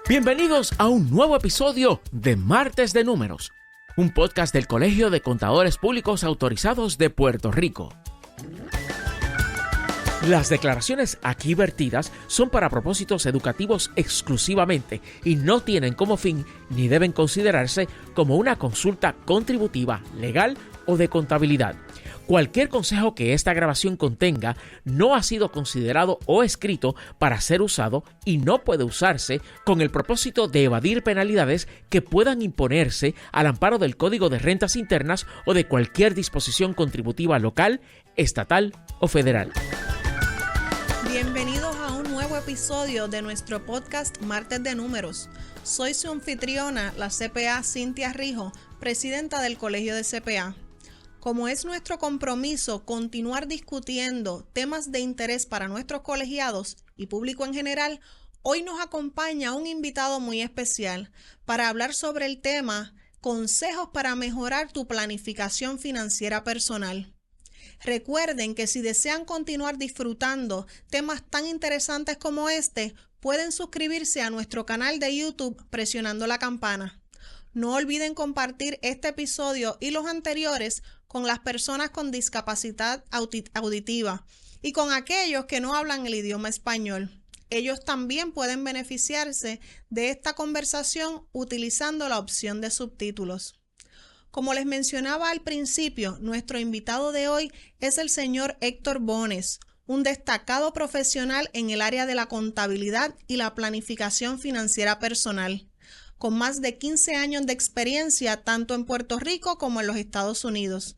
Bienvenidos a un nuevo episodio de Martes de Números, un podcast del Colegio de Contadores Públicos Autorizados de Puerto Rico. Las declaraciones aquí vertidas son para propósitos educativos exclusivamente y no tienen como fin ni deben considerarse como una consulta contributiva, legal o de contabilidad. Cualquier consejo que esta grabación contenga no ha sido considerado o escrito para ser usado y no puede usarse con el propósito de evadir penalidades que puedan imponerse al amparo del Código de Rentas Internas o de cualquier disposición contributiva local, estatal o federal. Bienvenidos a un nuevo episodio de nuestro podcast Martes de Números. Soy su anfitriona, la CPA Cintia Rijo, presidenta del Colegio de CPA. Como es nuestro compromiso continuar discutiendo temas de interés para nuestros colegiados y público en general, hoy nos acompaña un invitado muy especial para hablar sobre el tema Consejos para mejorar tu planificación financiera personal. Recuerden que si desean continuar disfrutando temas tan interesantes como este, pueden suscribirse a nuestro canal de YouTube presionando la campana. No olviden compartir este episodio y los anteriores con las personas con discapacidad auditiva y con aquellos que no hablan el idioma español. Ellos también pueden beneficiarse de esta conversación utilizando la opción de subtítulos. Como les mencionaba al principio, nuestro invitado de hoy es el señor Héctor Bones, un destacado profesional en el área de la contabilidad y la planificación financiera personal, con más de 15 años de experiencia tanto en Puerto Rico como en los Estados Unidos.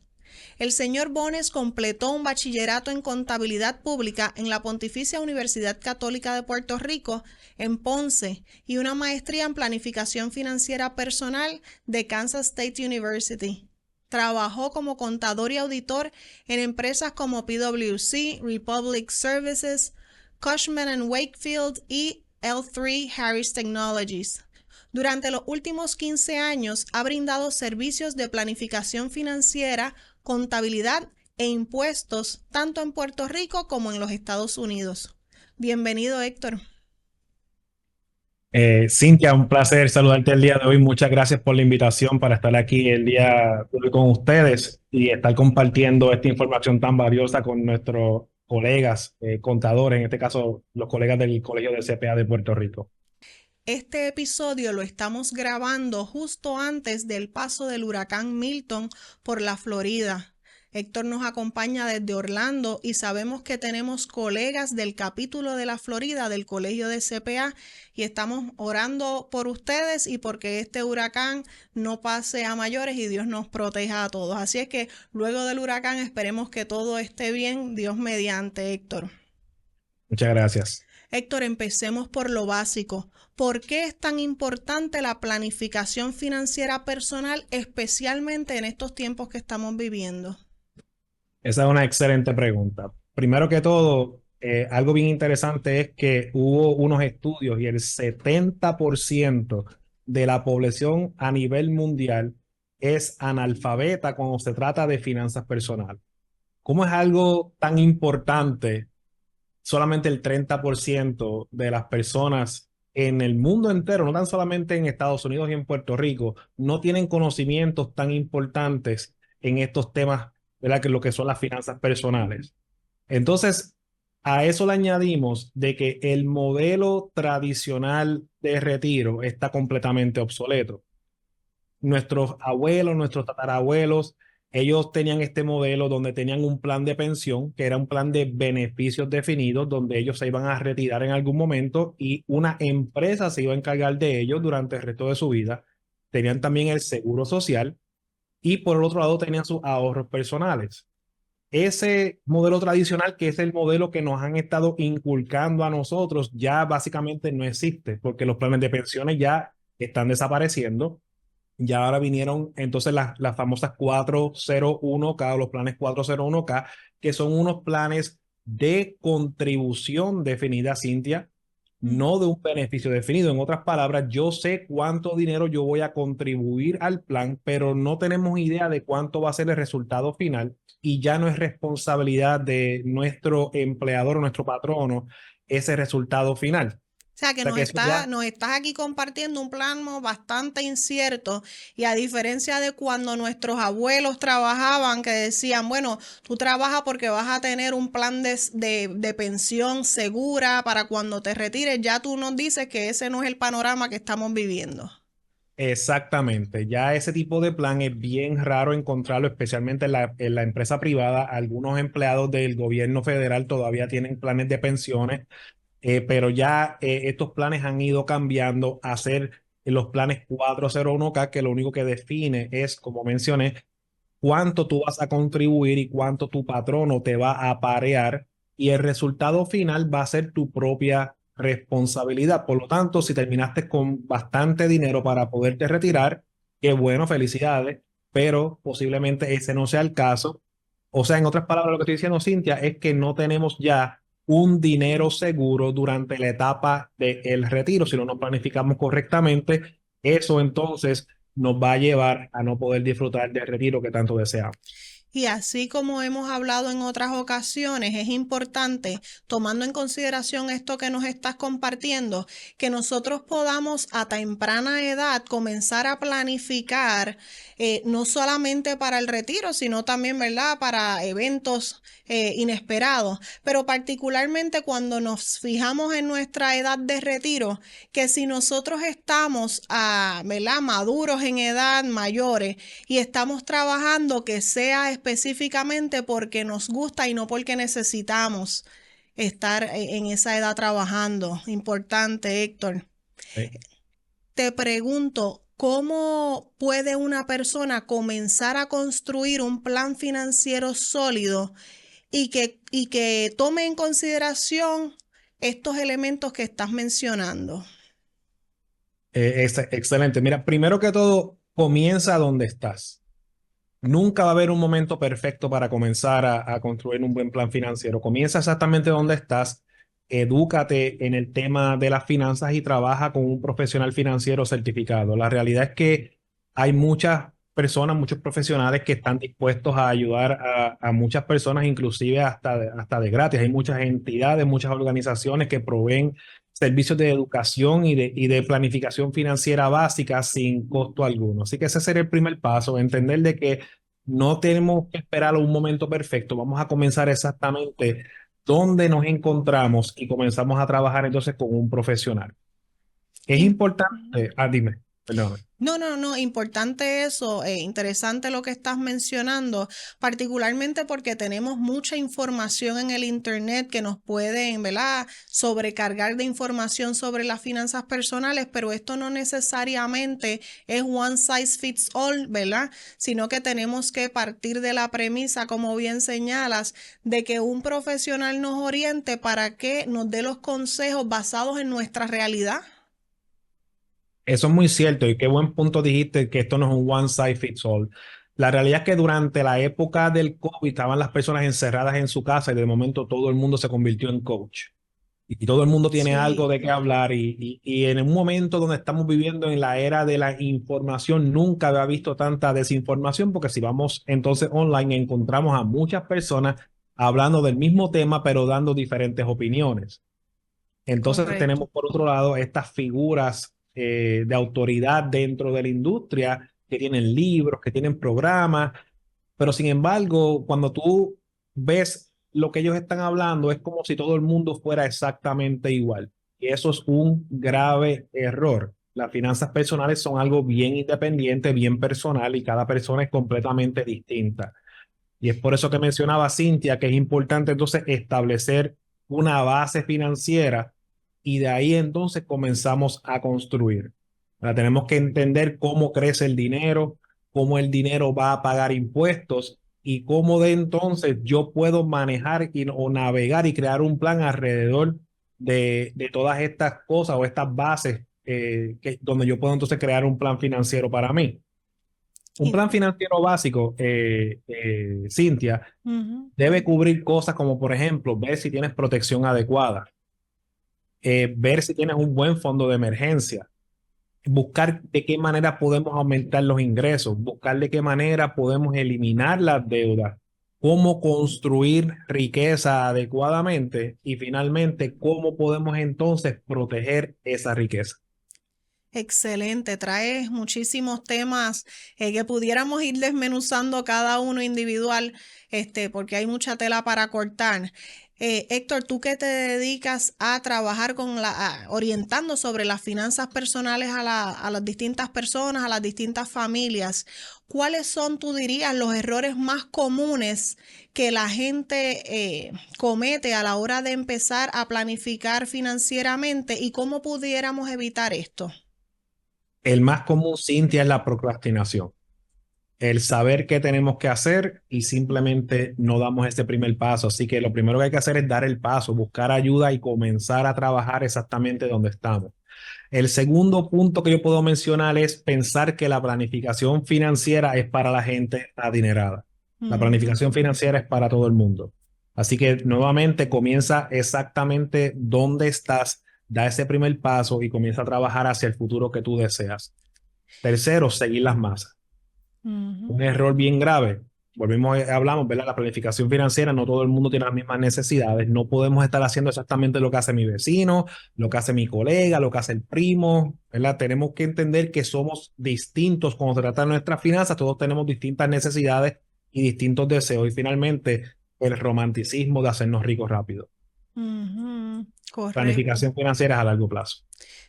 El señor Bones completó un bachillerato en contabilidad pública en la Pontificia Universidad Católica de Puerto Rico en Ponce y una maestría en planificación financiera personal de Kansas State University. Trabajó como contador y auditor en empresas como PwC, Republic Services, Cushman & Wakefield y L3 Harris Technologies. Durante los últimos 15 años ha brindado servicios de planificación financiera, contabilidad e impuestos tanto en Puerto Rico como en los Estados Unidos. Bienvenido, Héctor. Cintia, un placer saludarte el día de hoy. Muchas gracias por la invitación para estar aquí el día de hoy con ustedes y estar compartiendo esta información tan valiosa con nuestros colegas contadores, en este caso los colegas del Colegio de CPA de Puerto Rico. Este episodio lo estamos grabando justo antes del paso del huracán Milton por la Florida. Héctor nos acompaña desde Orlando y sabemos que tenemos colegas del capítulo de la Florida del Colegio de CPA y estamos orando por ustedes y porque este huracán no pase a mayores y Dios nos proteja a todos. Así es que luego del huracán esperemos que todo esté bien, Dios mediante, Héctor. Muchas gracias. Héctor, empecemos por lo básico. ¿Por qué es tan importante la planificación financiera personal, especialmente en estos tiempos que estamos viviendo? Esa es una excelente pregunta. Primero que todo, algo bien interesante es que hubo unos estudios y el 70% de la población a nivel mundial es analfabeta cuando se trata de finanzas personales. ¿Cómo es algo tan importante? Solamente el 30% de las personas en el mundo entero, no tan solamente en Estados Unidos y en Puerto Rico, no tienen conocimientos tan importantes en estos temas, ¿verdad? Que lo que son las finanzas personales. Entonces, a eso le añadimos de que el modelo tradicional de retiro está completamente obsoleto. Nuestros abuelos, nuestros tatarabuelos, ellos tenían este modelo donde tenían un plan de pensión, que era un plan de beneficios definidos, donde ellos se iban a retirar en algún momento y una empresa se iba a encargar de ellos durante el resto de su vida. Tenían también el seguro social y por el otro lado tenían sus ahorros personales. Ese modelo tradicional, que es el modelo que nos han estado inculcando a nosotros, ya básicamente no existe, porque los planes de pensiones ya están desapareciendo. Ya ahora vinieron entonces las famosas 401k, los planes 401k, que son unos planes de contribución definida, Cintia, no de un beneficio definido. En otras palabras, yo sé cuánto dinero yo voy a contribuir al plan, pero no tenemos idea de cuánto va a ser el resultado final y ya no es responsabilidad de nuestro empleador o nuestro patrono ese resultado final. sea, que O sea que eso ya, nos estás aquí compartiendo un plan bastante incierto y a diferencia de cuando nuestros abuelos trabajaban, que decían, bueno, tú trabajas porque vas a tener un plan de pensión segura para cuando te retires, ya tú nos dices que ese no es el panorama que estamos viviendo. exactamente, ya ese tipo de plan es bien raro encontrarlo, especialmente en la empresa privada. Algunos empleados del gobierno federal todavía tienen planes de pensiones, pero ya estos planes han ido cambiando a ser los planes 401(k), que lo único que define es, como mencioné, cuánto tú vas a contribuir y cuánto tu patrono te va a parear, y el resultado final va a ser tu propia responsabilidad. Por lo tanto, si terminaste con bastante dinero para poderte retirar, qué bueno, felicidades, pero posiblemente ese no sea el caso. O sea, en otras palabras, lo que estoy diciendo, Cintia, es que no tenemos ya un dinero seguro durante la etapa del retiro. Si no nos planificamos correctamente, eso entonces nos va a llevar a no poder disfrutar del retiro que tanto deseamos. Y así como hemos hablado en otras ocasiones, es importante, tomando en consideración esto que nos estás compartiendo, que nosotros podamos a temprana edad comenzar a planificar, no solamente para el retiro, sino también, ¿verdad?, para eventos inesperados, pero particularmente cuando nos fijamos en nuestra edad de retiro, que si nosotros estamos, ¿verdad?, maduros en edad, mayores, y estamos trabajando, que sea específicamente porque nos gusta y no porque necesitamos estar en esa edad trabajando. Importante, Héctor. ¿Sí? Te pregunto, ¿cómo puede una persona comenzar a construir un plan financiero sólido y que tome en consideración estos elementos que estás mencionando? Excelente. Mira, primero que todo, comienza donde estás. Nunca va a haber un momento perfecto para comenzar a construir un buen plan financiero. Comienza exactamente donde estás, edúcate en el tema de las finanzas y trabaja con un profesional financiero certificado. La realidad es que hay muchas personas, muchos profesionales que están dispuestos a ayudar a muchas personas, inclusive hasta de gratis. Hay muchas entidades, muchas organizaciones que proveen servicios de educación y de planificación financiera básica sin costo alguno. Así que ese sería el primer paso, entender de que no tenemos que esperar a un momento perfecto. Vamos a comenzar exactamente donde nos encontramos y comenzamos a trabajar entonces con un profesional. Es Im- importante, dime, perdóname. No, importante eso, interesante lo que estás mencionando, particularmente porque tenemos mucha información en el internet que nos pueden, ¿verdad?, sobrecargar de información sobre las finanzas personales, pero esto no necesariamente es one size fits all, ¿verdad?, sino que tenemos que partir de la premisa, como bien señalas, de que un profesional nos oriente para que nos dé los consejos basados en nuestra realidad. Eso es muy cierto y qué buen punto dijiste que esto no es un one size fits all. La realidad es que durante la época del COVID estaban las personas encerradas en su casa y de momento todo el mundo se convirtió en coach. Y todo el mundo tiene algo Sí. de qué hablar y en un momento donde estamos viviendo en la era de la información, nunca había visto tanta desinformación, porque si vamos entonces online encontramos a muchas personas hablando del mismo tema pero dando diferentes opiniones. Entonces Correcto. tenemos por otro lado estas figuras de autoridad dentro de la industria que tienen libros, que tienen programas, pero sin embargo, cuando tú ves lo que ellos están hablando, es como si todo el mundo fuera exactamente igual. Y eso es un grave error. Las finanzas personales son algo bien independiente, bien personal, y cada persona es completamente distinta. Y es por eso que mencionaba Cintia que es importante entonces establecer una base financiera y de ahí entonces comenzamos a construir. Ahora tenemos que entender cómo crece el dinero, cómo el dinero va a pagar impuestos y cómo de entonces yo puedo manejar o navegar y crear un plan alrededor de todas estas cosas o estas bases donde yo puedo entonces crear un plan financiero para mí. Un plan financiero básico, Cintia, Ujú. debe cubrir cosas como, por ejemplo, ver si tienes protección adecuada, ver si tienes un buen fondo de emergencia, buscar de qué manera podemos aumentar los ingresos, buscar de qué manera podemos eliminar las deudas. cómo construir riqueza adecuadamente y finalmente cómo podemos entonces proteger esa riqueza. Excelente, traes muchísimos temas que pudiéramos ir desmenuzando cada uno individual, porque hay mucha tela para cortar. Héctor, tú que te dedicas a trabajar orientando sobre las finanzas personales a las distintas personas, a las distintas familias, ¿cuáles son, tú dirías, los errores más comunes que la gente comete a la hora de empezar a planificar financieramente y cómo pudiéramos evitar esto? El más común, Cintia, es la procrastinación. El saber qué tenemos que hacer y simplemente no damos ese primer paso. Así que lo primero que hay que hacer es dar el paso, buscar ayuda y comenzar a trabajar exactamente donde estamos. El segundo punto que yo puedo mencionar es pensar que la planificación financiera es para la gente adinerada. La planificación financiera es para todo el mundo. Así que nuevamente comienza exactamente donde estás, da ese primer paso y comienza a trabajar hacia el futuro que tú deseas. Tercero, seguir las masas. Un error bien grave. Hablamos, ¿verdad? La planificación financiera, no todo el mundo tiene las mismas necesidades. No podemos estar haciendo exactamente lo que hace mi vecino, lo que hace mi colega, lo que hace el primo, ¿verdad? Tenemos que entender que somos distintos cuando se trata de nuestras finanzas. Todos tenemos distintas necesidades y distintos deseos. Y finalmente, el romanticismo de hacernos ricos rápido. Correcto. Planificación financiera es a largo plazo.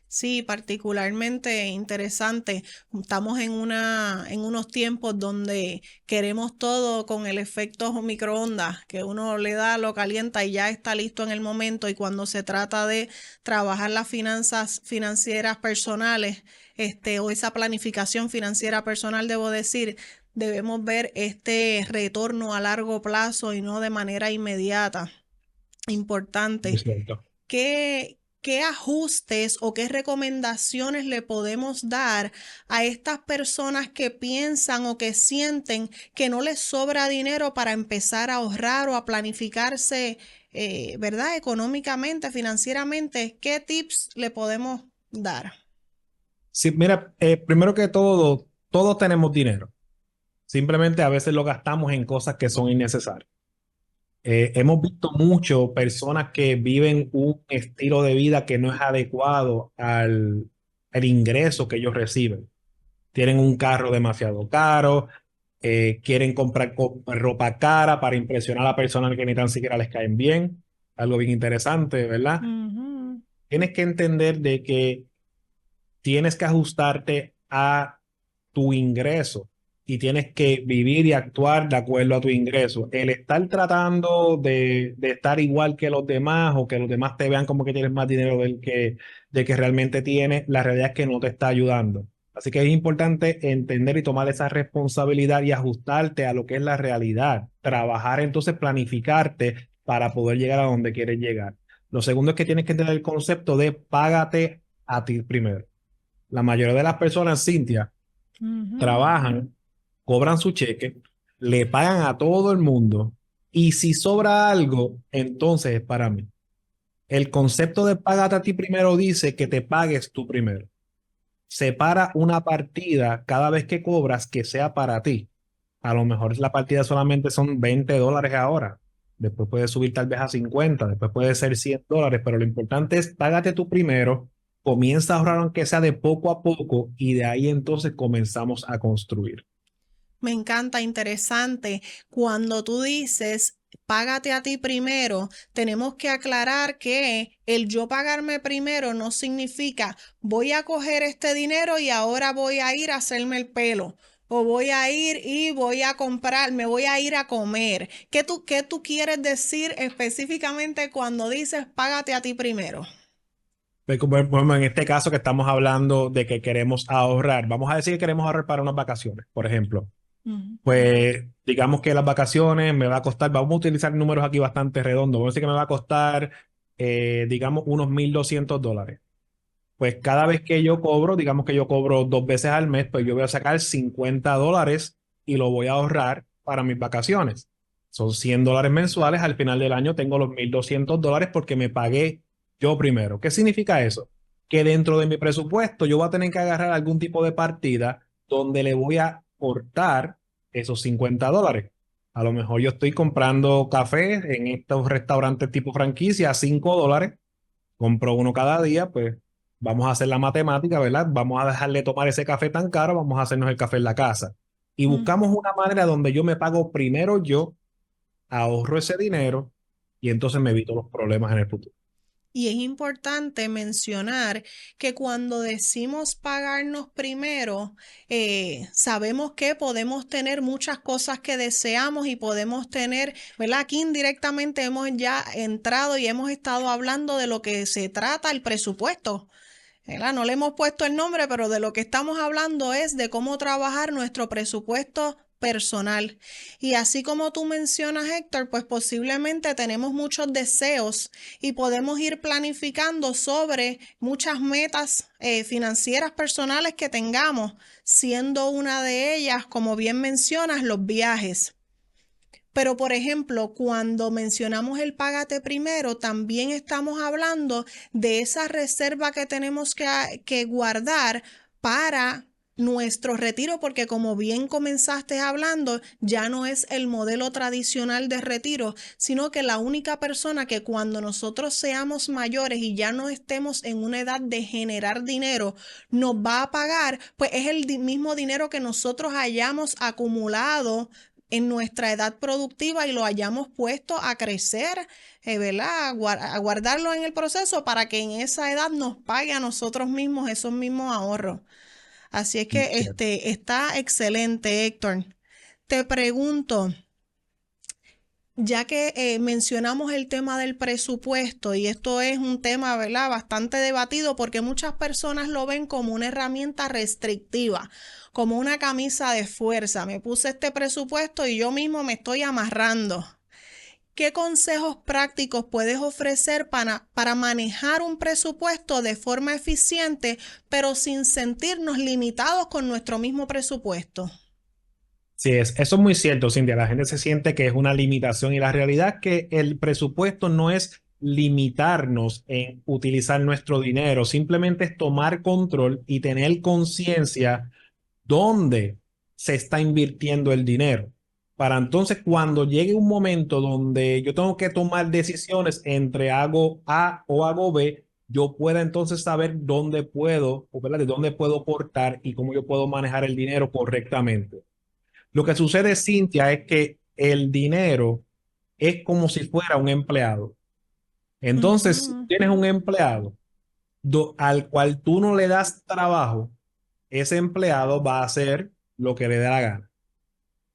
Sí, particularmente interesante. Estamos en unos tiempos donde queremos todo con el efecto microondas, que uno le da, lo calienta y ya está listo en el momento. Y cuando se trata de trabajar las finanzas financieras personales, o esa planificación financiera personal, debo decir, debemos ver este retorno a largo plazo y no de manera inmediata. Importante. Es cierto. ¿Qué ajustes o qué recomendaciones le podemos dar a estas personas que piensan o que sienten que no les sobra dinero para empezar a ahorrar o a planificarse, ¿verdad? Económicamente, financieramente? ¿Qué tips le podemos dar? Sí, mira, primero que todo, todos tenemos dinero. Simplemente a veces lo gastamos en cosas que son innecesarias. Hemos visto mucho personas que viven un estilo de vida que no es adecuado al ingreso que ellos reciben. Tienen un carro demasiado caro, quieren comprar ropa cara para impresionar a la persona que ni tan siquiera les caen bien. Algo bien interesante, ¿verdad? Tienes que entender de que tienes que ajustarte a tu ingreso y tienes que vivir y actuar de acuerdo a tu ingreso. El estar tratando de estar igual que los demás o que los demás te vean como que tienes más dinero del que realmente tienes, la realidad es que no te está ayudando. Así que es importante entender y tomar esa responsabilidad y ajustarte a lo que es la realidad. Trabajar entonces, planificarte para poder llegar a donde quieres llegar. Lo segundo es que tienes que tener el concepto de págate a ti primero. La mayoría de las personas, Cintia, trabajan, cobran su cheque, le pagan a todo el mundo y si sobra algo, entonces es para mí. El concepto de págate a ti primero dice que te pagues tú primero. Separa una partida cada vez que cobras que sea para ti. A lo mejor la partida solamente son $20 ahora. Después puede subir tal vez a 50, después puede ser $100, pero lo importante es págate tú primero, comienza a ahorrar aunque sea de poco a poco y de ahí entonces comenzamos a construir. Me encanta, interesante. Cuando tú dices, págate a ti primero, tenemos que aclarar que el yo pagarme primero no significa voy a coger este dinero y ahora voy a ir a hacerme el pelo. O voy a ir y voy a comprar, me voy a ir a comer. ¿Qué tú quieres decir específicamente cuando dices págate a ti primero? Bueno, en este caso que estamos hablando de que queremos ahorrar, vamos a decir que queremos ahorrar para unas vacaciones, por ejemplo. Pues digamos que las vacaciones me va a costar, vamos a utilizar números aquí bastante redondos, vamos a decir que me va a costar, digamos, unos $1,200. Pues cada vez que yo cobro, digamos que yo cobro 2 veces al mes, pues yo voy a sacar $50 y lo voy a ahorrar para mis vacaciones. Son $100 mensuales, al final del año tengo los $1,200 porque me pagué yo primero. ¿Qué significa eso? Que dentro de mi presupuesto yo voy a tener que agarrar algún tipo de partida donde le voy a cortar esos $50. A lo mejor yo estoy comprando café en estos restaurantes tipo franquicia a $5, compro uno cada día, pues vamos a hacer la matemática, ¿verdad? Vamos a dejar de tomar ese café tan caro, vamos a hacernos el café en la casa. Y Mm. buscamos una manera donde yo me pago primero yo, ahorro ese dinero y entonces me evito los problemas en el futuro. Y es importante mencionar que cuando decimos pagarnos primero, sabemos que podemos tener muchas cosas que deseamos y podemos tener, ¿verdad? Aquí indirectamente hemos ya entrado y hemos estado hablando de lo que se trata el presupuesto. ¿Verdad? No le hemos puesto el nombre, pero de lo que estamos hablando es de cómo trabajar nuestro presupuesto personal. Y así como tú mencionas, Héctor, pues posiblemente tenemos muchos deseos y podemos ir planificando sobre muchas metas financieras personales que tengamos, siendo una de ellas, como bien mencionas, los viajes. Pero, por ejemplo, cuando mencionamos el págate primero, también estamos hablando de esa reserva que tenemos que guardar para nuestro retiro, porque como bien comenzaste hablando, ya no es el modelo tradicional de retiro, sino que la única persona que cuando nosotros seamos mayores y ya no estemos en una edad de generar dinero, nos va a pagar, pues es el mismo dinero que nosotros hayamos acumulado en nuestra edad productiva y lo hayamos puesto a crecer, ¿verdad? A guardarlo en el proceso para que en esa edad nos pague a nosotros mismos esos mismos ahorros. Así es que Cierto. está excelente, Héctor. Te pregunto, ya que mencionamos el tema del presupuesto y esto es un tema, ¿verdad?, bastante debatido porque muchas personas lo ven como una herramienta restrictiva, como una camisa de fuerza. Me puse este presupuesto y yo mismo me estoy amarrando. ¿Qué consejos prácticos puedes ofrecer para manejar un presupuesto de forma eficiente, pero sin sentirnos limitados con nuestro mismo presupuesto? Sí, eso es muy cierto, Cintia. La gente se siente que es una limitación y la realidad es que el presupuesto no es limitarnos en utilizar nuestro dinero, simplemente es tomar control y tener conciencia dónde se está invirtiendo el dinero. Para entonces, cuando llegue un momento donde yo tengo que tomar decisiones entre hago A o hago B, yo pueda entonces saber dónde puedo, o ¿verdad? De dónde puedo cortar y cómo yo puedo manejar el dinero correctamente. Lo que sucede, Cintia, es que el dinero es como si fuera un empleado. Entonces, si Ujú. tienes un empleado al cual tú no le das trabajo, ese empleado va a hacer lo que le dé la gana.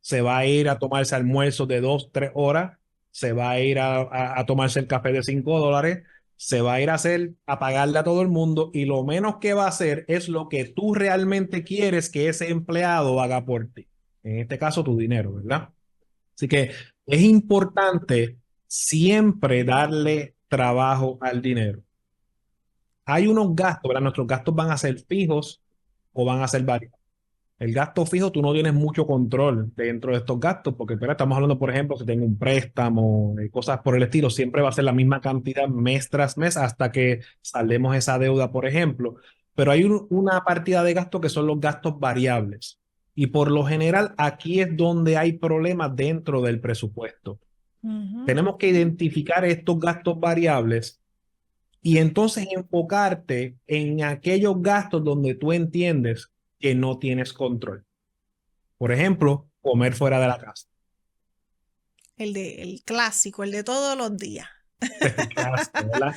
Se va a ir a tomarse almuerzo de 2, 3 horas, se va a ir a tomarse el café de $5, se va a ir a pagarle a todo el mundo y lo menos que va a hacer es lo que tú realmente quieres que ese empleado haga por ti. En este caso, tu dinero, ¿verdad? Así que es importante siempre darle trabajo al dinero. Hay unos gastos, ¿verdad? Nuestros gastos van a ser fijos o van a ser variables. El gasto fijo, tú no tienes mucho control dentro de estos gastos, porque espera, estamos hablando, por ejemplo, si tengo un préstamo, cosas por el estilo, siempre va a ser la misma cantidad mes tras mes hasta que saldemos esa deuda, por ejemplo. Pero hay una partida de gastos que son los gastos variables. Y por lo general, aquí es donde hay problemas dentro del presupuesto. Ujú. Tenemos que identificar estos gastos variables y entonces enfocarte en aquellos gastos donde tú entiendes que no tienes control. Por ejemplo, comer fuera de la casa. El clásico, el de todos los días. El clásico, ¿verdad?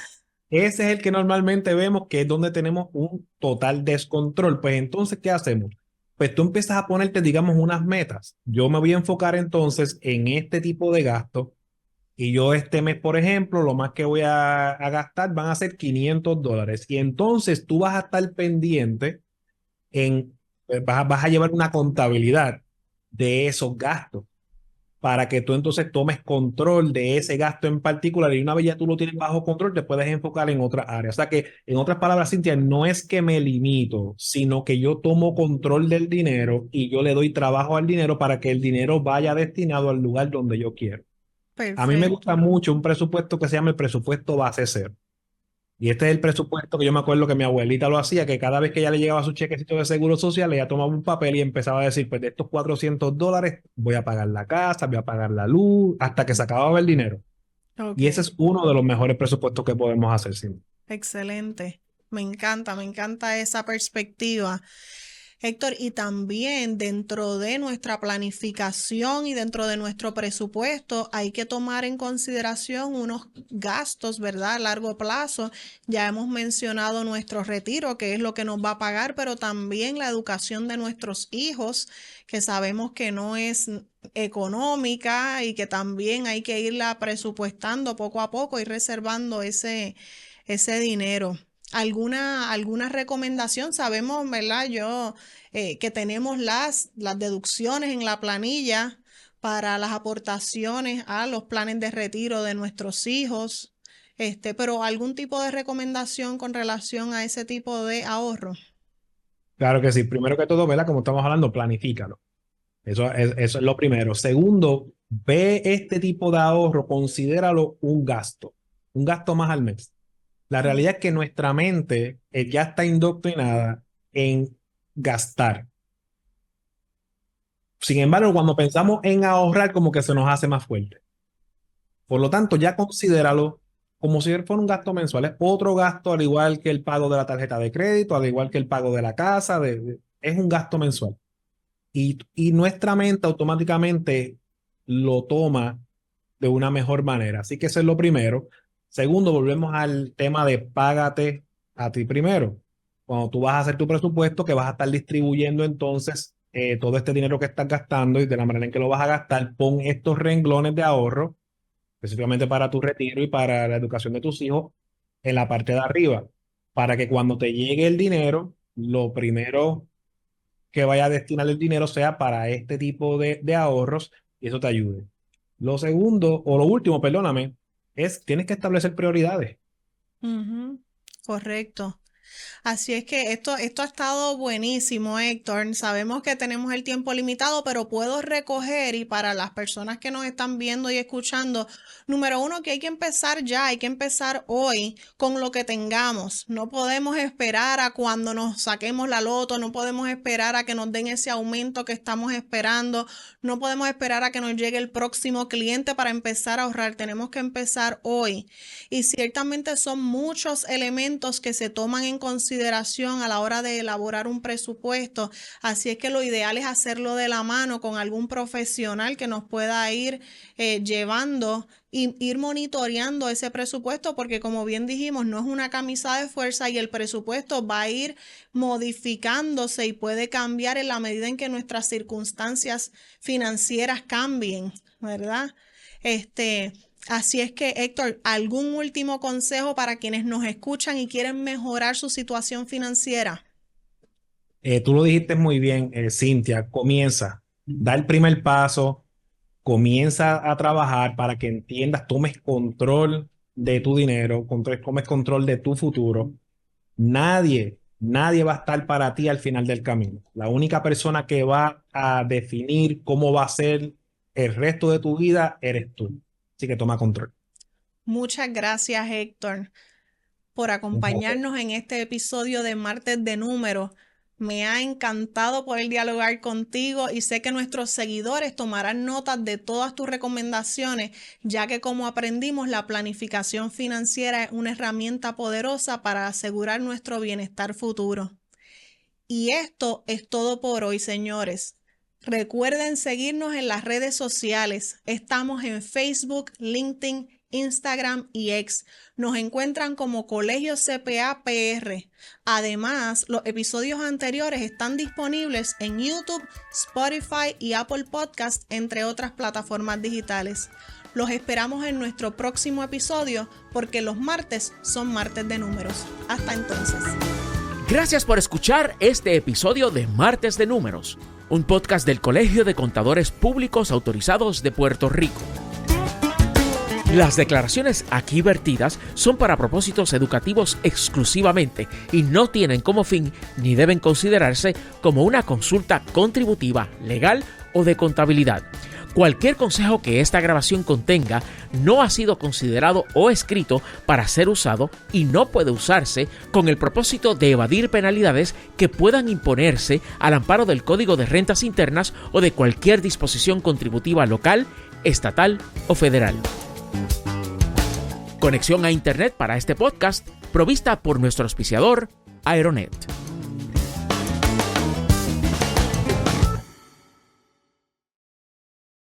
Ese es el que normalmente vemos que es donde tenemos un total descontrol. Pues entonces, ¿qué hacemos? Pues tú empiezas a ponerte, digamos, unas metas. Yo me voy a enfocar entonces en este tipo de gastos y yo este mes, por ejemplo, lo más que voy a gastar van a ser $500. Y entonces tú vas a estar pendiente vas a llevar una contabilidad de esos gastos para que tú entonces tomes control de ese gasto en particular y una vez ya tú lo tienes bajo control, te puedes enfocar en otras áreas. O sea que, en otras palabras, Cintia, no es que me limito, sino que yo tomo control del dinero y yo le doy trabajo al dinero para que el dinero vaya destinado al lugar donde yo quiero. A mí me gusta Perfecto. mucho un presupuesto que se llama el presupuesto base cero. Y este es el presupuesto que yo me acuerdo que mi abuelita lo hacía, que cada vez que ella le llegaba su chequecito de seguro social, ella tomaba un papel y empezaba a decir, pues de estos $400 voy a pagar la casa, voy a pagar la luz, hasta que se acababa el dinero. Ok, Y ese es uno de los mejores presupuestos que podemos hacer, sí. excelente. Me encanta esa perspectiva. Héctor, y también dentro de nuestra planificación y dentro de nuestro presupuesto hay que tomar en consideración unos gastos, ¿verdad? A largo plazo. Ya hemos mencionado nuestro retiro, que es lo que nos va a pagar, pero también la educación de nuestros hijos, que sabemos que no es económica y que también hay que irla presupuestando poco a poco y reservando ese dinero. ¿Alguna recomendación? Sabemos, ¿verdad? Que tenemos las deducciones en la planilla para las aportaciones a los planes de retiro de nuestros hijos, pero ¿algún tipo de recomendación con relación a ese tipo de ahorro? Claro que sí. Primero que todo, ¿verdad? Como estamos hablando, planifícalo. Eso es lo primero. Segundo, ve este tipo de ahorro, considéralo un gasto más al mes. La realidad es que nuestra mente ya está indoctrinada en gastar. Sin embargo, cuando pensamos en ahorrar, como que se nos hace más fuerte. Por lo tanto, ya considéralo como si fuera un gasto mensual. Es otro gasto, al igual que el pago de la tarjeta de crédito, al igual que el pago de la casa, es un gasto mensual. Y nuestra mente automáticamente lo toma de una mejor manera. Así que eso es lo primero. Segundo, volvemos al tema de págate a ti primero. Cuando tú vas a hacer tu presupuesto, que vas a estar distribuyendo entonces todo este dinero que estás gastando y de la manera en que lo vas a gastar, pon estos renglones de ahorro, específicamente para tu retiro y para la educación de tus hijos, en la parte de arriba, para que cuando te llegue el dinero, lo primero que vaya a destinar el dinero sea para este tipo de ahorros y eso te ayude. Lo segundo, o lo último, perdóname, es tienes que establecer prioridades. Ujú, correcto. Así es que esto ha estado buenísimo, Héctor. Sabemos que tenemos el tiempo limitado, pero puedo recoger y para las personas que nos están viendo y escuchando, número uno, que hay que empezar ya, hay que empezar hoy con lo que tengamos. No podemos esperar a cuando nos saquemos la loto, no podemos esperar a que nos den ese aumento que estamos esperando, no podemos esperar a que nos llegue el próximo cliente para empezar a ahorrar. Tenemos que empezar hoy. Y ciertamente son muchos elementos que se toman en consideración a la hora de elaborar un presupuesto. Así es que lo ideal es hacerlo de la mano con algún profesional que nos pueda ir llevando y ir monitoreando ese presupuesto, porque como bien dijimos, no es una camisa de fuerza y el presupuesto va a ir modificándose y puede cambiar en la medida en que nuestras circunstancias financieras cambien, ¿verdad? Así es que, Héctor, ¿algún último consejo para quienes nos escuchan y quieren mejorar su situación financiera? Tú lo dijiste muy bien, Cintia, da el primer paso, comienza a trabajar para que entiendas, tomes control de tu dinero, tomes control de tu futuro. Nadie va a estar para ti al final del camino. La única persona que va a definir cómo va a ser el resto de tu vida eres tú. Así que toma control. Muchas gracias, Héctor, por Un placer. acompañarnos en este episodio de Martes de Números. Me ha encantado poder dialogar contigo y sé que nuestros seguidores tomarán notas de todas tus recomendaciones, ya que como aprendimos, la planificación financiera es una herramienta poderosa para asegurar nuestro bienestar futuro. Y esto es todo por hoy, señores. Recuerden seguirnos en las redes sociales. Estamos en Facebook, LinkedIn, Instagram y X. Nos encuentran como Colegio CPA PR. Además, los episodios anteriores están disponibles en YouTube, Spotify y Apple Podcast, entre otras plataformas digitales. Los esperamos en nuestro próximo episodio porque los martes son martes de números. Hasta entonces. Gracias por escuchar este episodio de Martes de Números, un podcast del Colegio de Contadores Públicos Autorizados de Puerto Rico. Las declaraciones aquí vertidas son para propósitos educativos exclusivamente y no tienen como fin ni deben considerarse como una consulta contributiva, legal o de contabilidad. Cualquier consejo que esta grabación contenga no ha sido considerado o escrito para ser usado y no puede usarse con el propósito de evadir penalidades que puedan imponerse al amparo del Código de Rentas Internas o de cualquier disposición contributiva local, estatal o federal. Conexión a Internet para este podcast provista por nuestro auspiciador, Aeronet.